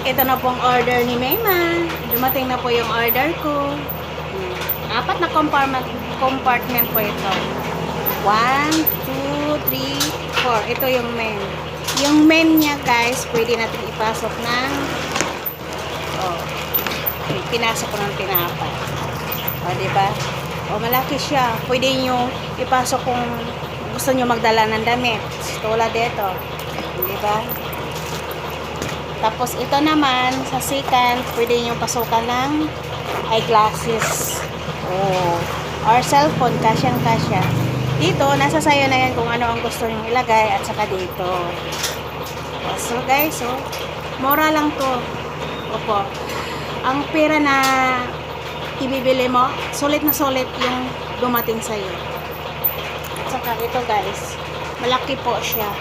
Ito na pong order ni Mayma. Dumating na po yung order ko. Apat na compartment po ito. 1, 2, 3, 4. Ito yung main. Yung main niya guys, pwede natin ipasok ng pinasok ko ng tinapay. Diba? Malaki siya. Pwede nyo ipasok kung gusto nyo magdala ng damit. Tulad dito. Diba? Tapos ito naman, sa second, pwede nyo pasukan ng eyeglasses. Or cellphone, kasyang-kasya. Dito, nasa sayo na yan kung ano ang gusto nyo ilagay at saka dito. So guys, mura lang to. Opo. Ang pera na ibibili mo, sulit na sulit yung dumating sa'yo. At saka ito guys, malaki po siya.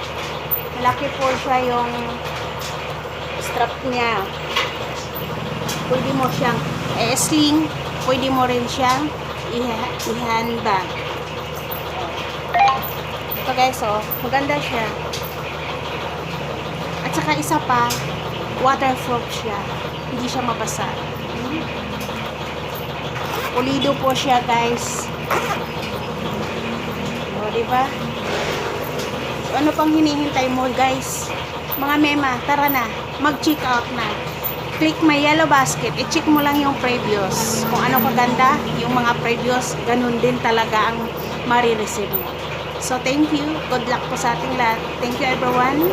Malaki po siya yung strap niya. Pwede mo siyang sling, pwede mo rin siyang i-handbag. Ito guys, maganda siya. At saka isa pa, waterproof siya. Hindi siya mabasa. Pulido po siya guys. Diba? So, ano pang hinihintay mo guys? Mga mema, tara na. Mag-check out na. Click my yellow basket. I-check mo lang yung previous. Kung ano kaganda, yung mga previous, ganun din talaga ang marireceive mo. So, thank you. Good luck po sa ating lahat. Thank you everyone.